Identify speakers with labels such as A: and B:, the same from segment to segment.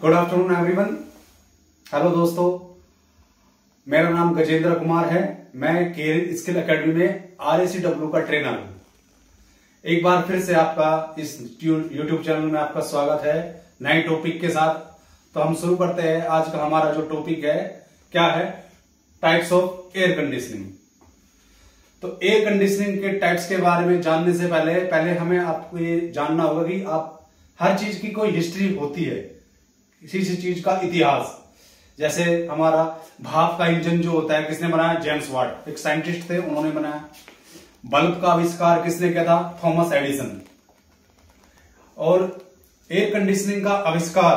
A: Good afternoon everyone. Hello दोस्तों, मेरा नाम गजेंद्र कुमार है। मैं केयर स्किल एकेडमी में RACW का ट्रेनर हूं। एक बार फिर से आपका इस यूट्यूब चैनल में आपका स्वागत है नए टॉपिक के साथ। तो हम शुरू करते हैं। आज का हमारा जो टॉपिक है क्या है, टाइप्स ऑफ एयर कंडीशनिंग। तो एयर कंडीशनिंग के टाइप्स के बारे में जानने से पहले हमें आपको ये जानना होगा कि आप हर चीज की कोई हिस्ट्री होती है, किसी चीज का इतिहास। जैसे हमारा भाप का इंजन जो होता है किसने बनाया? जेम्स वाट, एक साइंटिस्ट थे, उन्होंने बनाया। बल्ब का आविष्कार किसने किया था? Thomas Edison. और एयर कंडीशनिंग का आविष्कार,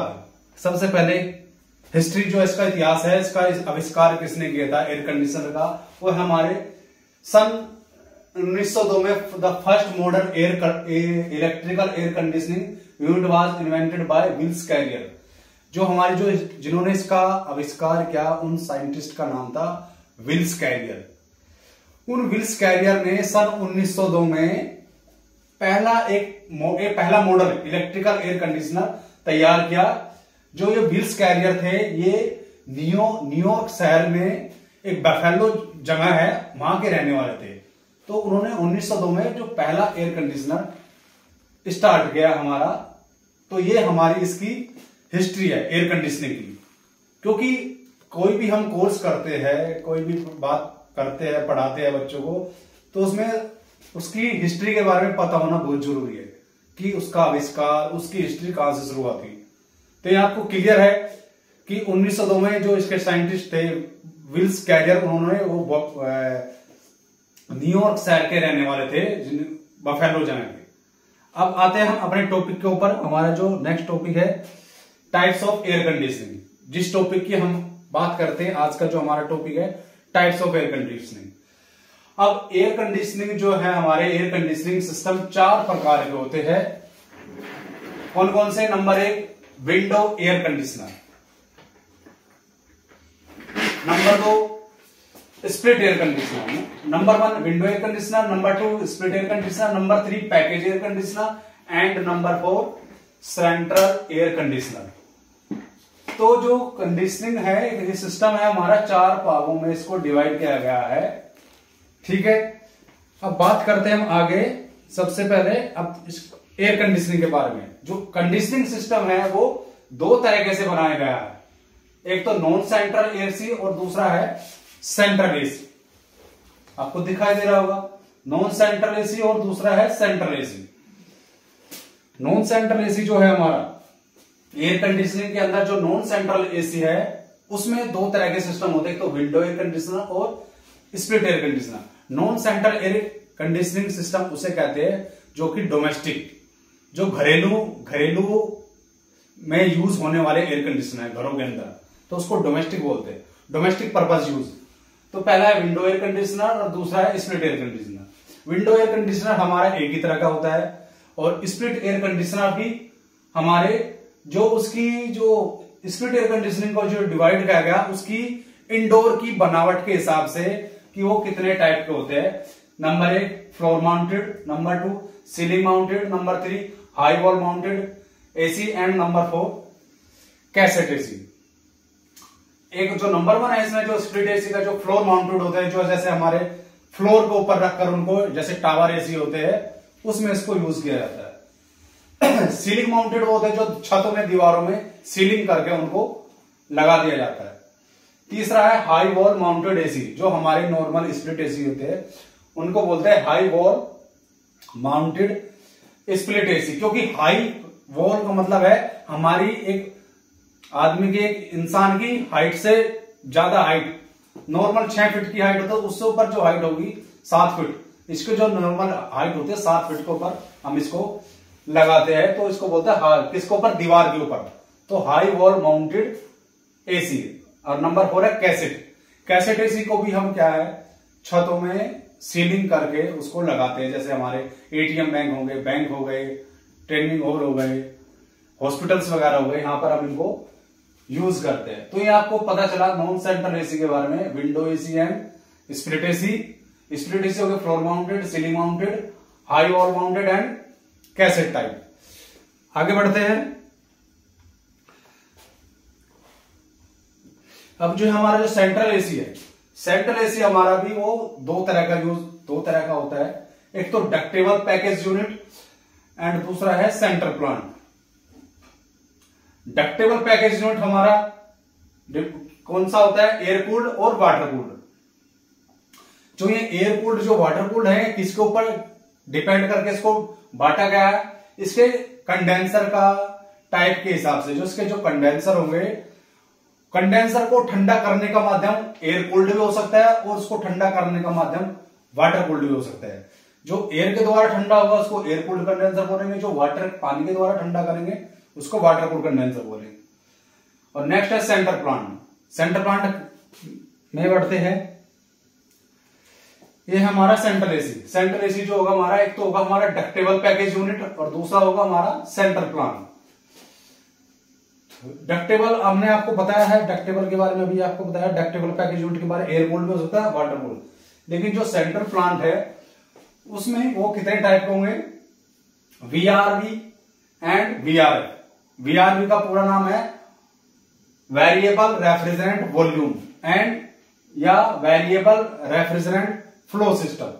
A: सबसे पहले हिस्ट्री जो इसका इतिहास है, इसका आविष्कार किसने किया था एयर कंडीशनर का? वो हमारे सन 1902 में the first modern electrical air conditioning unit was invented by Willis Carrier. जो हमारे जिन्होंने इसका आविष्कार किया उन साइंटिस्ट का नाम था विल्स कैरियर। उन विल्स कैरियर ने सन 1902 में पहला मॉडल इलेक्ट्रिकल एयर कंडीशनर तैयार किया। जो ये विल्स कैरियर थे, ये न्यूयॉर्क शहर में एक बफेलो जगह है, वहां के रहने वाले थे। तो उन्होंने 1902 में जो पहला एयर कंडीशनर स्टार्ट किया हमारा, तो ये हमारी इसकी हिस्ट्री है एयर कंडीशनिंग की। क्योंकि कोई भी हम कोर्स करते हैं, कोई भी बात करते हैं, पढ़ाते हैं बच्चों को, तो उसमें उसकी हिस्ट्री के बारे में पता होना बहुत जरूरी है कि उसका आविष्कार, उसकी हिस्ट्री कहां से शुरू हुई। तो ये आपको क्लियर है कि 1902 में जो इसके साइंटिस्ट थे विल्स कैरियर, उन्होंने वो न्यूयॉर्क शहर के रहने वाले थे, बफेलो जगह के। अब आते हैं हम अपने टॉपिक के ऊपर। हमारा जो नेक्स्ट टॉपिक है टाइप्स ऑफ एयर कंडीशनिंग। जिस टॉपिक की हम बात करते हैं, आज का जो हमारा टॉपिक है टाइप्स ऑफ एयर कंडीशनिंग। अब एयर कंडीशनिंग जो है, हमारे एयर कंडीशनिंग सिस्टम 4 प्रकार के होते हैं। कौन कौन से? Number 1 window air conditioner, number 2 split air conditioner, number 1 window air conditioner, number 2 split air conditioner, number 3 package air conditioner and number 4 central air conditioner. तो जो कंडीशनिंग है, ये सिस्टम है हमारा 4 भागों में इसको डिवाइड किया गया है। ठीक है, अब बात करते हैं हम आगे। सबसे पहले अब इस एयर कंडीशनिंग के बारे में। जो कंडीशनिंग सिस्टम है वो 2 तरीके से बनाया गया है। एक तो नॉन सेंट्रल एसी और दूसरा है सेंट्रल एसी। आपको दिखाई दे रहा होगा, नॉन सेंट्रल एसी और दूसरा है central AC. Non central AC जो है हमारा एयर कंडीशनिंग के अंदर, जो नॉन सेंट्रल एसी है उसमें 2 तरह के सिस्टम होते हैं, एक तो विंडो एयर कंडीशनर और split air conditioner. Non central air conditioning system उसे कहते हैं जो कि डोमेस्टिक, जो घरेलू में यूज होने वाले एयर कंडीशनर है घरों के अंदर, तो उसको डोमेस्टिक बोलते हैं, डोमेस्टिक पर्पज यूज। तो पहला है विंडो एयर कंडीशनर और दूसरा है split air conditioner. Window air conditioner हमारा एक ही तरह का होता है और स्प्लिट एयर कंडीशनर भी हमारे जो स्प्लिट एयर कंडीशनिंग को जो डिवाइड किया गया उसकी इंडोर की बनावट के हिसाब से कि वो कितने टाइप के होते हैं। Number 1 floor mounted, number 2 ceiling mounted, number 3 high wall mounted AC and number 4 cassette AC. एक जो नंबर 1 है इसमें, जो स्प्लिट एसी का जो फ्लोर माउंटेड होते हैं, जो जैसे हमारे फ्लोर के ऊपर रखकर उनको, जैसे टावर एसी होते हैं, उसमें इसको यूज किया जाता है। सीलिंग माउंटेड होते हैं जो छतों में, दीवारों में सीलिंग करके उनको लगा दिया जाता है। तीसरा है हाई वॉल माउंटेड एसी, जो हमारे नॉर्मल स्प्लिट एसी होते हैं उनको बोलते हैं high wall mounted split AC. क्योंकि हाई वॉल का मतलब है हमारी एक आदमी की, एक इंसान की हाइट से ज्यादा हाइट, नॉर्मल 6 फीट की हाइट होता है, उससे ऊपर जो हाइट होगी 7 फीट, इसके जो नॉर्मल हाइट होती है 7 फीट के ऊपर हम इसको लगाते हैं, तो इसको बोलते हैं किसके ऊपर? दीवार के ऊपर। तो हाई वॉल माउंटेड एसी। और नंबर 4 है कैसेट। कैसेट एसी को भी हम क्या है, छतों में सीलिंग करके उसको लगाते हैं। जैसे हमारे एटीएम बैंक हो गए, ट्रेनिंग हॉल हो गए, हॉस्पिटल्स वगैरह हो गए, यहां पर हम इनको यूज करते हैं। तो ये आपको पता चला नॉन सेंट्रल एसी के बारे में, window AC and split AC. Split AC हो गया floor mounted, ceiling mounted, high wall mounted and cassette type. आगे बढ़ते हैं। अब जो हमारा जो सेंट्रल एसी है, सेंट्रल एसी हमारा भी वो दो तरह का होता है। एक तो डक्टेबल पैकेज यूनिट एंड दूसरा है central plant. Ductable package unit हमारा कौन सा होता है? एयर कूल्ड और वाटर कूल्ड। जो ये एयर कूल्ड जो वाटर कूल्ड है, किसके ऊपर डिपेंड करके इसको बांटा गया है? इसके कंडेंसर का टाइप के हिसाब से। जो इसके जो कंडेंसर होंगे, कंडेंसर को ठंडा करने का माध्यम एयर कूल्ड भी हो सकता है और उसको ठंडा करने का माध्यम वाटर कूल्ड भी हो सकता है। जो एयर के द्वारा ठंडा होगा उसको एयर कूल्ड कंडेंसर बोलेंगे, जो वाटर पानी के द्वारा ठंडा करेंगे उसको वाटर कूल्ड कंडेंसर बोलेंगे। और नेक्स्ट है सेंटर प्लांट। सेंटर प्लांट में बढ़ते हैं, ये हमारा सेंट्रल एसी। सेंट्रल एसी जो होगा हमारा, एक तो होगा हमारा डक्टेबल पैकेज यूनिट और दूसरा होगा हमारा सेंट्रल प्लांट। डक्टेबल हमने आपको बताया है, डक्टेबल के बारे में भी आपको बताया, डक्टेबल पैकेज यूनिट के बारे में एयर कूल्ड में हो सकता है, वाटर कूल्ड। लेकिन जो सेंट्रल प्लांट है उसमें वो कितने टाइप के होंगे? VRV and VRF. वीआरवी का पूरा नाम है वेरिएबल रेफ्रिजरेंट वॉल्यूम एंड या वेरिएबल रेफ्रिजरेंट फ्लो सिस्टम।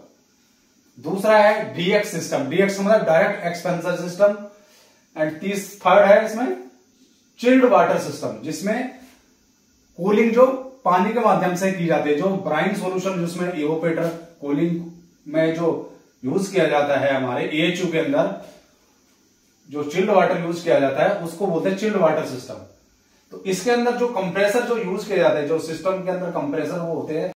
A: दूसरा है डीएक्स सिस्टम। डीएक्स मतलब डायरेक्ट एक्सपेंसर सिस्टम। एंड थर्ड है इसमें चिल्ड वाटर सिस्टम, जिसमें कूलिंग जो पानी के माध्यम से की जाती है। जो ब्राइन सॉल्यूशन जिसमें इवोपोरेटर कूलिंग में जो यूज किया जाता है हमारे एएचयू के अंदर, जो चिल्ड वाटर यूज किया जाता है उसको बोलते हैं चिल्ड वाटर सिस्टम। तो इसके अंदर जो कंप्रेसर जो यूज किया जाता है, जो सिस्टम के अंदर कंप्रेसर वो होते हैं